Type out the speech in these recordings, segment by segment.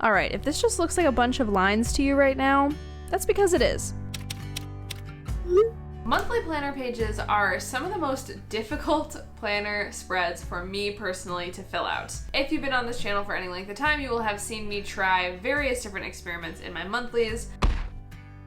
All right, if this just looks like a bunch of lines to you right now, that's because it is. Monthly planner pages are some of the most difficult planner spreads for me personally to fill out. If you've been on this channel for any length of time, you will have seen me try various different experiments in my monthlies.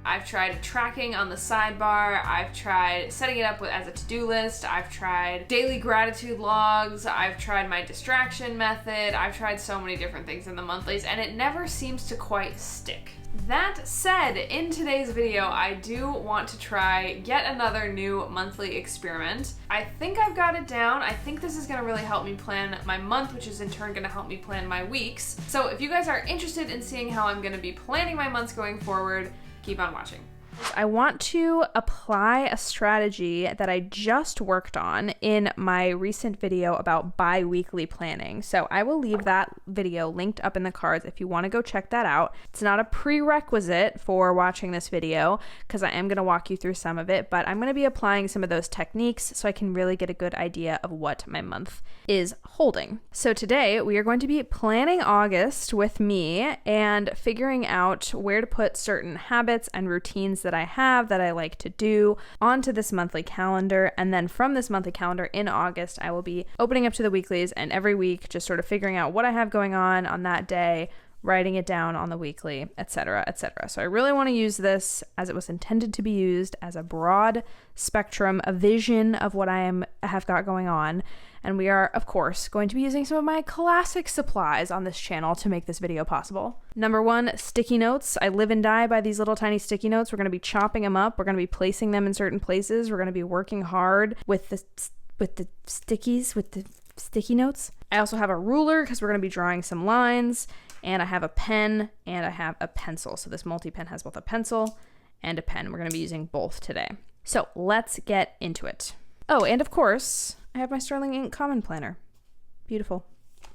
I've tried tracking on the sidebar, I've tried setting it up as a to-do list, I've tried daily gratitude logs, I've tried my distraction method, I've tried so many different things in the monthlies, and it never seems to quite stick. That said, in today's video, I do want to try yet another new monthly experiment. I think I've got it down. I think this is gonna really help me plan my month, which is in turn gonna help me plan my weeks. So if you guys are interested in seeing how I'm gonna be planning my months going forward, keep on watching. I want to apply a strategy that I just worked on in my recent video about bi-weekly planning. So I will leave that video linked up in the cards if you want to go check that out. It's not a prerequisite for watching this video because I am going to walk you through some of it, but I'm going to be applying some of those techniques so I can really get a good idea of what my month is holding. So today we are going to be planning August with me and figuring out where to put certain habits and routines that I have that I like to do onto this monthly calendar. And then from this monthly calendar in August, I will be opening up to the weeklies and every week just sort of figuring out what I have going on that day, writing it down on the weekly, etc., etc. So I really want to use this as it was intended to be used, as a broad spectrum, a vision of what I have got going on. And we are, of course, going to be using some of my classic supplies on this channel to make this video possible. Number one, sticky notes. I live and die by these little tiny sticky notes. We're going to be chopping them up. We're going to be placing them in certain places. We're going to be working hard with the sticky notes. I also have a ruler because we're going to be drawing some lines, and I have a pen and I have a pencil. So this multi-pen has both a pencil and a pen. We're going to be using both today. So let's get into it. Oh, and of course, I have my Sterling Ink Common Planner. Beautiful.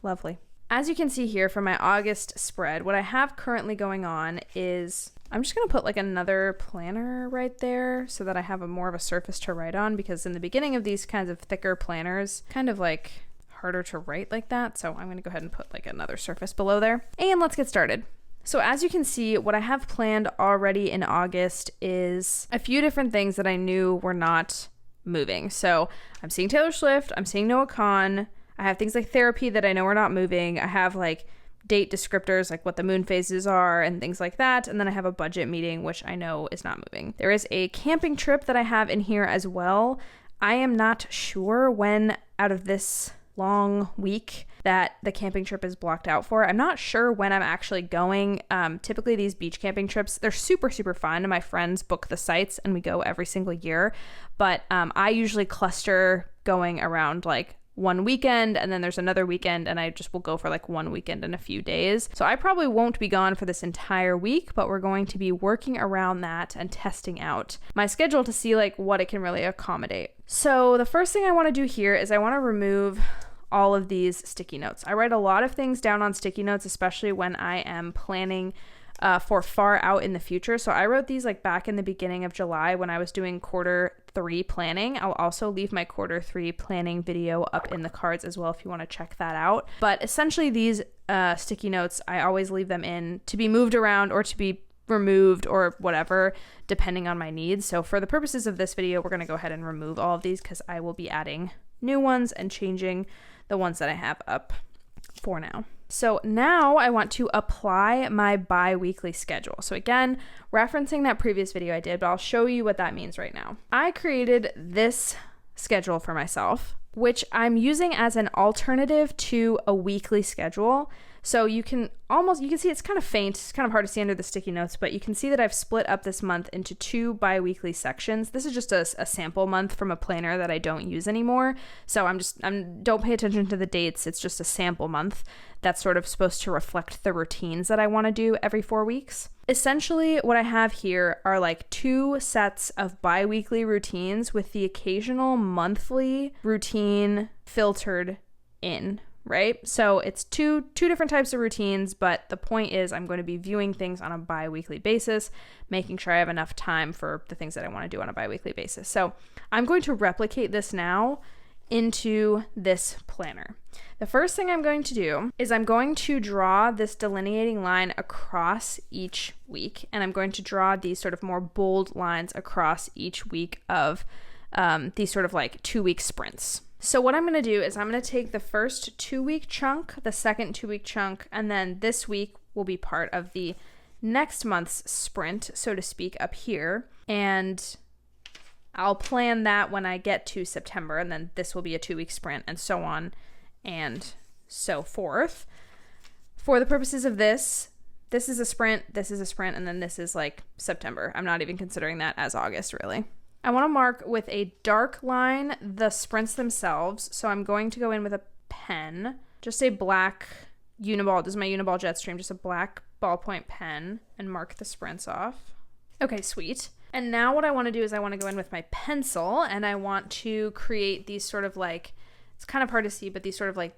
Lovely. As you can see here from my August spread, what I have currently going on is I'm just going to put like another planner right there so that I have more of a surface to write on, because in the beginning of these kinds of thicker planners, kind of like harder to write like that. So I'm going to go ahead and put like another surface below there. And let's get started. So as you can see, what I have planned already in August is a few different things that I knew were not moving. So I'm seeing Taylor Swift, I'm seeing Noah Kahan, I have things like therapy that I know are not moving, I have like date descriptors like what the moon phases are and things like that, and then I have a budget meeting which I know is not moving. There is a camping trip that I have in here as well. I am not sure when out of this long week that the camping trip is blocked out for. I'm not sure when I'm actually going. Typically these beach camping trips, they're super, super fun. My friends book the sites and we go every single year. But I usually cluster going around like one weekend, and then there's another weekend, and I just will go for like one weekend and a few days. So I probably won't be gone for this entire week, but we're going to be working around that and testing out my schedule to see like what it can really accommodate. So the first thing I want to do here is I want to remove all of these sticky notes. I write a lot of things down on sticky notes, especially when I am planning for far out in the future. So I wrote these like back in the beginning of July when I was doing Q3 planning. I'll also leave my Q3 planning video up in the cards as well if you want to check that out. But essentially these sticky notes, I always leave them in to be moved around or to be removed or whatever, depending on my needs. So for the purposes of this video, we're going to go ahead and remove all of these because I will be adding new ones and changing the ones that I have up for now. So now I want to apply my bi-weekly schedule. So again, referencing that previous video I did, but I'll show you what that means right now. I created this schedule for myself, which I'm using as an alternative to a weekly schedule. So you can see it's kind of faint, it's kind of hard to see under the sticky notes, but you can see that I've split up this month into 2 bi-weekly sections. This is just a sample month from a planner that I don't use anymore. So don't pay attention to the dates. It's just a sample month that's sort of supposed to reflect the routines that I want to do every 4 weeks. Essentially, what I have here are like 2 sets of bi-weekly routines with the occasional monthly routine filtered in. Right? So it's two different types of routines, but the point is I'm going to be viewing things on a bi-weekly basis, making sure I have enough time for the things that I want to do on a bi-weekly basis. So I'm going to replicate this now into this planner. The first thing I'm going to do is I'm going to draw this delineating line across each week, and I'm going to draw these sort of more bold lines across each week of these sort of like 2-week sprints. So what I'm going to do is I'm going to take the first 2-week chunk, the second 2-week chunk, and then this week will be part of the next month's sprint, so to speak, up here. And I'll plan that when I get to September, and then this will be a 2-week sprint, and so on and so forth. For the purposes of this is a sprint, this is a sprint, and then this is like September. I'm not even considering that as August, really. I want to mark with a dark line the sprints themselves, so I'm going to go in with a pen, just a black Uniball, this is my Uniball Jetstream, just a black ballpoint pen, and mark the sprints off. Okay, sweet. And now what I want to do is I want to go in with my pencil, and I want to create these sort of like, it's kind of hard to see, but these sort of like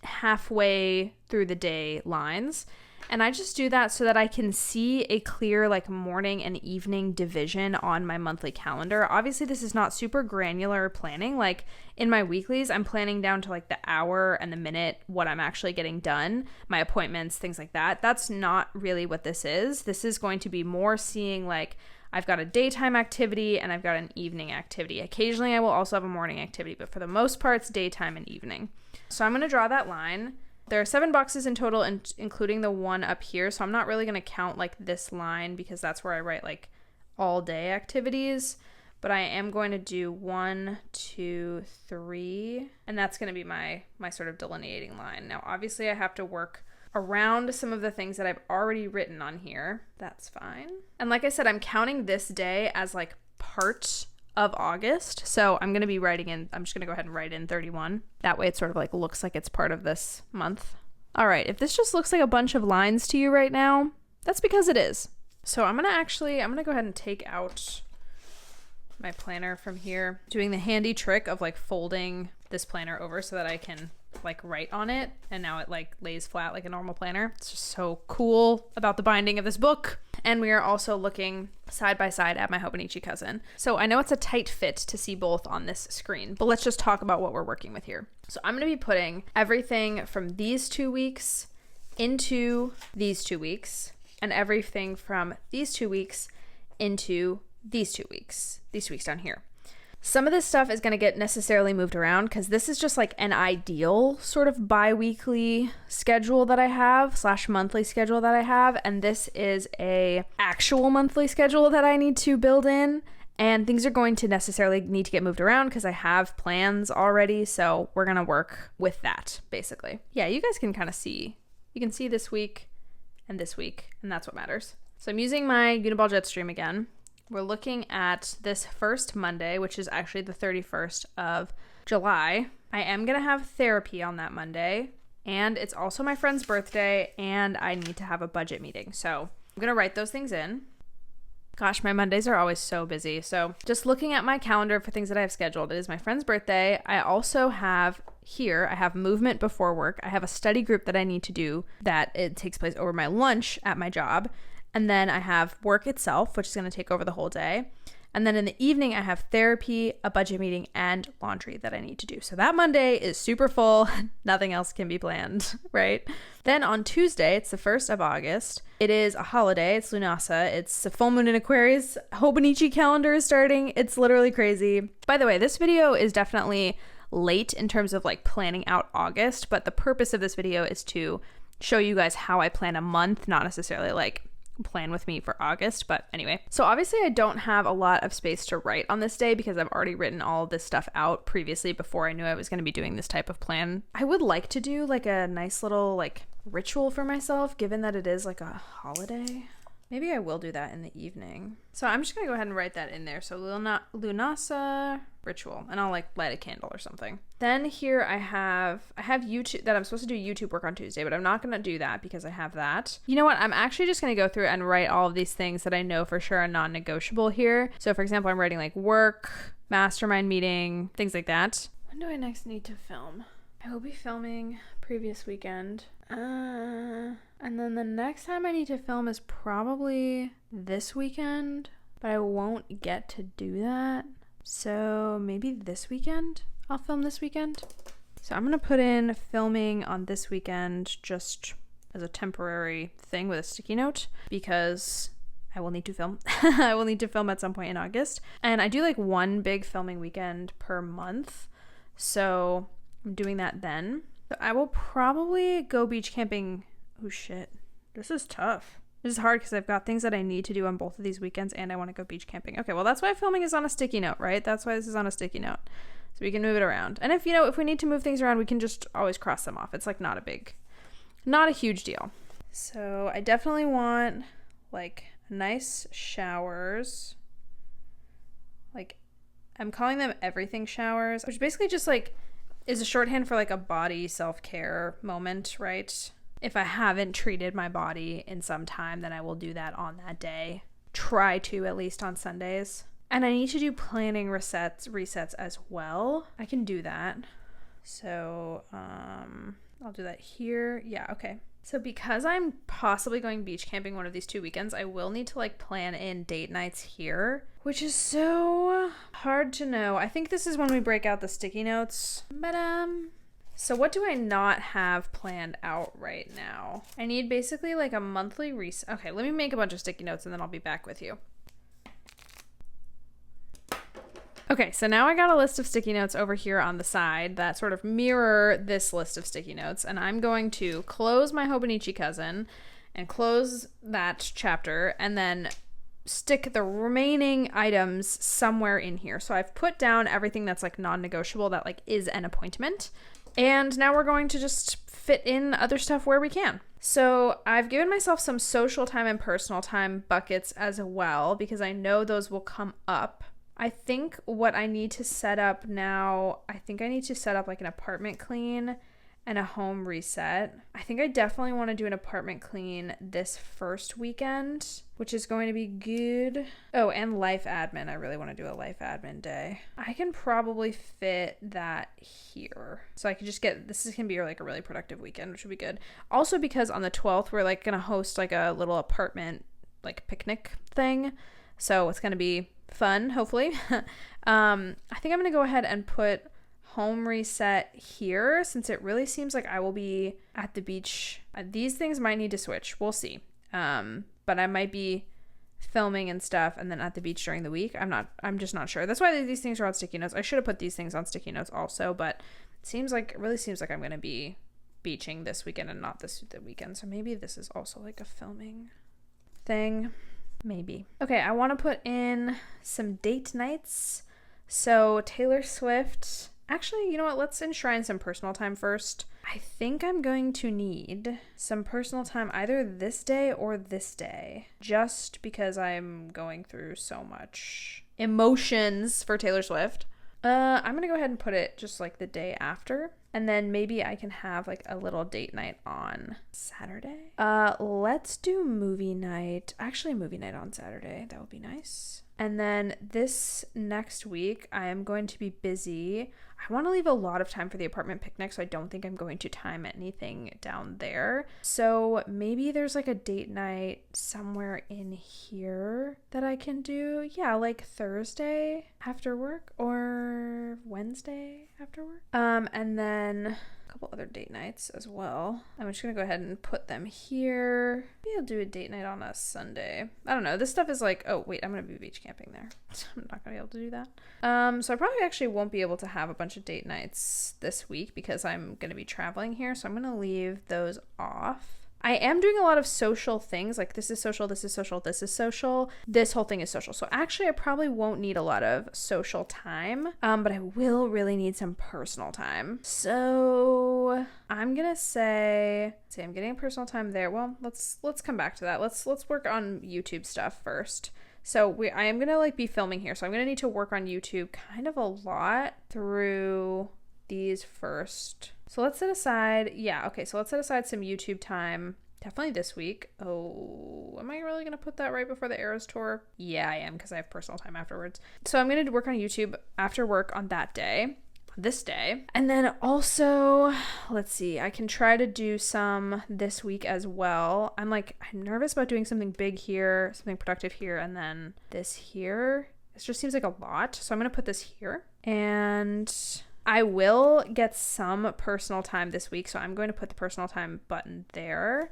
halfway through the day lines. And I just do that so that I can see a clear like morning and evening division on my monthly calendar. Obviously, this is not super granular planning. Like in my weeklies, I'm planning down to like the hour and the minute what I'm actually getting done, my appointments, things like that. That's not really what this is. This is going to be more seeing like I've got a daytime activity and I've got an evening activity. Occasionally, I will also have a morning activity, but for the most part, it's daytime and evening. So I'm going to draw that line. There are 7 boxes in total, including the one up here. So I'm not really going to count like this line because that's where I write like all day activities. But I am going to do 1, 2, 3. And that's going to be my sort of delineating line. Now, obviously, I have to work around some of the things that I've already written on here. That's fine. And like I said, I'm counting this day as like part of August. So I'm going to be I'm just going to go ahead and write in 31. That way it sort of like looks like it's part of this month. All right. If this just looks like a bunch of lines to you right now, that's because it is. So I'm going to go ahead and take out my planner from here, doing the handy trick of like folding this planner over so that I can like write on it, and now it like lays flat like a normal planner. It's just so cool about the binding of this book. And we are also looking side by side at my Hobonichi cousin. So I know it's a tight fit to see both on this screen, but let's just talk about what we're working with here. So I'm going to be putting everything from these 2 weeks into these 2 weeks, and everything from these 2 weeks into these 2 weeks down here. Some of this stuff is going to get necessarily moved around because this is just like an ideal sort of bi-weekly schedule that I have / monthly schedule that I have. And this is a actual monthly schedule that I need to build in. And things are going to necessarily need to get moved around because I have plans already. So we're going to work with that basically. Yeah, you guys can kind of see. You can see this week, and that's what matters. So I'm using my Uniball Jetstream again. We're looking at this first Monday, which is actually the 31st of July. I am going to have therapy on that Monday, and it's also my friend's birthday, and I need to have a budget meeting. So I'm going to write those things in. Gosh, my Mondays are always so busy. So just looking at my calendar for things that I have scheduled, it is my friend's birthday. I also have here, I have movement before work. I have a study group that I need to do that it takes place over my lunch at my job. And then I have work itself, which is going to take over the whole day. And then in the evening, I have therapy, a budget meeting, and laundry that I need to do. So that Monday is super full. Nothing else can be planned, right? Then on Tuesday, it's the 1st of August. It is a holiday. It's Lunasa. It's a full moon in Aquarius. Hobonichi calendar is starting. It's literally crazy. By the way, this video is definitely late in terms of like planning out August. But the purpose of this video is to show you guys how I plan a month, not necessarily like plan with me for August. But anyway, so obviously I don't have a lot of space to write on this day because I've already written all of this stuff out previously before I knew I was going to be doing this type of plan. I would like to do like a nice little like ritual for myself, given that it is like a holiday. Maybe I will do that in the evening. So I'm just gonna go ahead and write that in there. So Lunasa ritual, and I'll like light a candle or something. Then here I have YouTube, that I'm supposed to do YouTube work on Tuesday, but I'm not gonna do that because I have that. You know what? I'm actually just gonna go through and write all of these things that I know for sure are non-negotiable here. So for example, I'm writing like work, mastermind meeting, things like that. When do I next need to film? I will be filming previous weekend. And then the next time I need to film is probably this weekend, but I won't get to do that. So maybe this weekend I'll film this weekend. So I'm going to put in filming on this weekend just as a temporary thing with a sticky note because I will need to film. I will need to film at some point in August. And I do like one big filming weekend per month. So I'm doing that then. So I will probably go beach camping. Oh shit. This is tough. This is hard because I've got things that I need to do on both of these weekends and I want to go beach camping. Okay, well that's why filming is on a sticky note, right? That's why this is on a sticky note. So we can move it around. And if, if we need to move things around, we can just always cross them off. It's like not a huge deal. So I definitely want like nice showers. Like I'm calling them everything showers, which basically just like is a shorthand for like a body self-care moment, right? If I haven't treated my body in some time, then I will do that on that day. Try to, at least on Sundays. And I need to do planning resets as well. I can do that. So, I'll do that here. Yeah, okay. So because I'm possibly going beach camping one of these 2 weekends, I will need to like plan in date nights here, which is so hard to know. I think this is when we break out the sticky notes. But, so what do I not have planned out right now? I need basically like a monthly reset. Okay, let me make a bunch of sticky notes and then I'll be back with you. Okay, so now I got a list of sticky notes over here on the side that sort of mirror this list of sticky notes, and I'm going to close my Hobonichi cousin and close that chapter and then stick the remaining items somewhere in here. So I've put down everything that's like non-negotiable that like is an appointment, and now we're going to just fit in other stuff where we can. So I've given myself some social time and personal time buckets as well because I know those will come up. I think what I need to set up now, I think I need to set up like an apartment clean and a home reset. I think I definitely want to do an apartment clean this first weekend, which is going to be good. Oh, and life admin. I really want to do a life admin day. I can probably fit that here. So I can just this is going to be like a really productive weekend, which would be good. Also because on the 12th, we're like going to host like a little apartment like picnic thing. So it's going to be fun, hopefully. I think I'm going to go ahead and put home reset here since it really seems like I will be at the beach. These things might need to switch. We'll see. But I might be filming and stuff and then at the beach during the week. I'm just not sure. That's why these things are on sticky notes. I should have put these things on sticky notes also, but it really seems like I'm going to be beaching this weekend and not the weekend. So maybe this is also like a filming thing. Maybe. Okay, I want to put in some date nights. So Taylor Swift. Actually, you know what? Let's enshrine some personal time first. I think I'm going to need some personal time either this day or this day, just because I'm through so much emotions for Taylor Swift. I'm going to go ahead and put it just like the day after. And then maybe I can have like a little date night on Saturday. Let's do movie night. Actually, movie night on Saturday. That would be nice. And then this next week, I am going to be busy. I want to leave a lot of time for the apartment picnic, so I don't think I'm going to time anything down there. So maybe there's like a date night somewhere in here that I can do. Yeah, like Thursday after work or Wednesday after work. And then a couple other date nights as well. I'm just gonna go ahead and put them here. Maybe I'll do a date night on a Sunday. I don't know. This stuff is like, oh wait, I'm gonna be beach camping there. I'm not gonna be able to do that. So I probably actually won't be able to have a bunch of date nights this week because I'm gonna be traveling here. So I'm gonna leave those off. I am doing a lot of social things, like this is social, this is social, this is social. This whole thing is social. So actually I probably won't need a lot of social time, but I will really need some personal time. So I'm gonna say I'm getting personal time there. Well, let's come back to that. Let's work on YouTube stuff first. So I am gonna like be filming here. So I'm gonna need to work on YouTube kind of a lot through these first. So let's set aside, so let's set aside some YouTube time, definitely this week. Oh, am I really going to put that right before the Eras tour? Yeah, I am, because I have personal time afterwards. So I'm going to work on YouTube after work on that day, this day. And then also, let's see, I can try to do some this week as well. I'm nervous about doing something big here, something productive here, and then this here. This just seems like a lot. So I'm going to put this here. And I will get some personal time this week, so I'm going to put the personal time button there.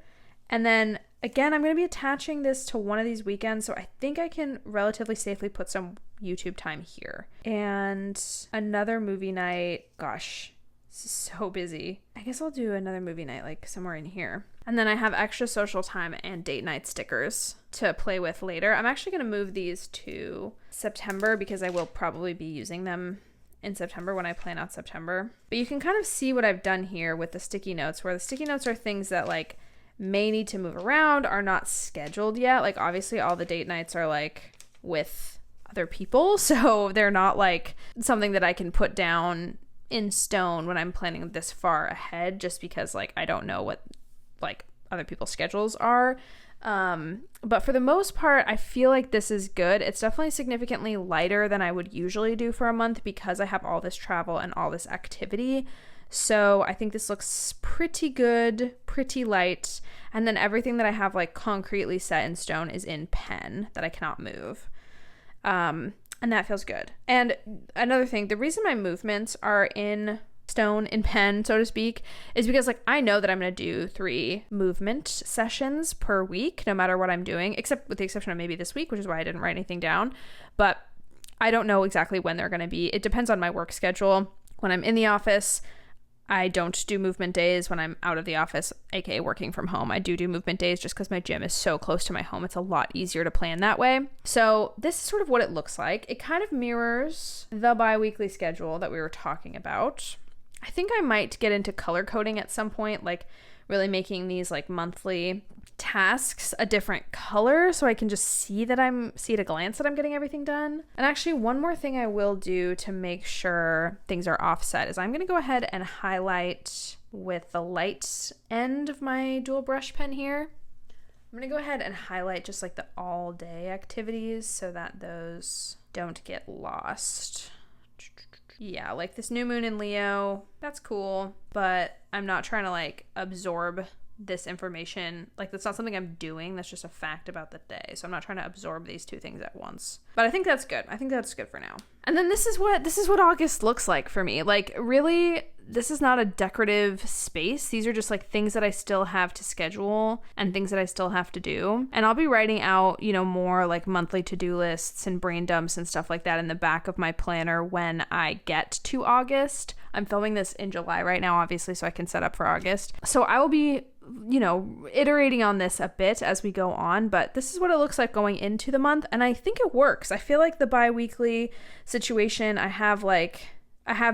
And then again, I'm going to be attaching this to one of these weekends, so I think I can relatively safely put some YouTube time here. And another movie night, gosh, this is so busy. I guess I'll do another movie night like somewhere in here. And then I have extra social time and date night stickers to play with later. I'm actually going to move these to September because I will probably be using them in September when I plan out September. But you can kind of see what I've done here with the sticky notes, where the sticky notes are things that like may need to move around, are not scheduled yet. Like obviously all the date nights are like with other people, so they're not like something that I can put down in stone when I'm planning this far ahead, just because like I don't know what like other people's schedules are. But for the most part, I feel like this is good. It's definitely significantly lighter than I would usually do for a month because I have all this travel and all this activity. So I think this looks pretty good, pretty light. And then everything that I have like concretely set in stone is in pen that I cannot move. And that feels good. And another thing, the reason my movements are in stone, in pen, so to speak, is because like I know that I'm going to do 3 movement sessions per week, no matter what I'm doing, except with the exception of maybe this week, which is why I didn't write anything down. But I don't know exactly when they're going to be. It depends on my work schedule. When I'm in the office, I don't do movement days. When I'm out of the office, aka working from home, I do movement days just because my gym is so close to my home. It's a lot easier to plan that way. So this is sort of what it looks like. It kind of mirrors the bi-weekly schedule that we were talking about. I think I might get into color coding at some point, like really making these like monthly tasks a different color so I can just see at a glance that I'm getting everything done. And actually one more thing I will do to make sure things are offset is I'm going to go ahead and highlight with the light end of my dual brush pen here. I'm going to go ahead and highlight just like the all day activities so that those don't get lost. Yeah, like this new moon in Leo, that's cool, but I'm not trying to like absorb this information. Like that's not something I'm doing, that's just a fact about the day. So I'm not trying to absorb these 2 things at once. But I think that's good. I think that's good for now. And then this is what August looks like for me. Like really, this is not a decorative space. These are just like things that I still have to schedule and things that I still have to do. And I'll be writing out, more like monthly to-do lists and brain dumps and stuff like that in the back of my planner when I get to August. I'm filming this in July right now, obviously, so I can set up for August. So I will be, iterating on this a bit as we go on, but this is what it looks like going into the month. And I think it works. I feel like the bi-weekly situation, I have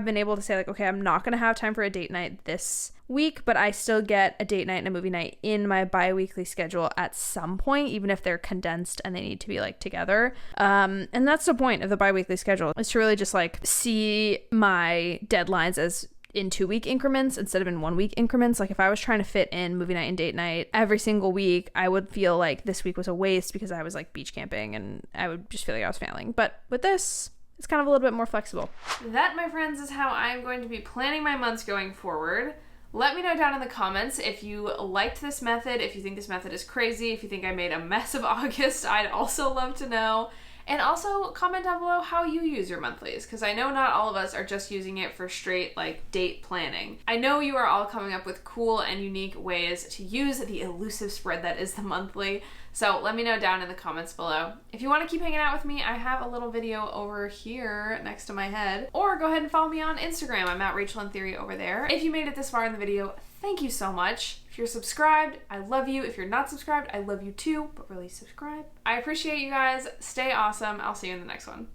been able to say like, okay, I'm not going to have time for a date night this week, but I still get a date night and a movie night in my bi-weekly schedule at some point, even if they're condensed and they need to be like together. And that's the point of the bi-weekly schedule, is to really just like see my deadlines as in 2-week increments instead of in 1-week increments. Like if I was trying to fit in movie night and date night every single week, I would feel like this week was a waste because I was like beach camping and I would just feel like I was failing. But with this, it's kind of a little bit more flexible. That, my friends, is how I'm going to be planning my months going forward. Let me know down in the comments if you liked this method, if you think this method is crazy, if you think I made a mess of August. I'd also love to know. And also comment down below how you use your monthlies, because I know not all of us are just using it for straight like date planning. I know you are all coming up with cool and unique ways to use the elusive spread that is the monthly. So let me know down in the comments below. If you want to keep hanging out with me, I have a little video over here next to my head. Or go ahead and follow me on Instagram. I'm at Rachelle in Theory over there. If you made it this far in the video, thank you so much. If you're subscribed, I love you. If you're not subscribed, I love you too, but really subscribe. I appreciate you guys. Stay awesome. I'll see you in the next one.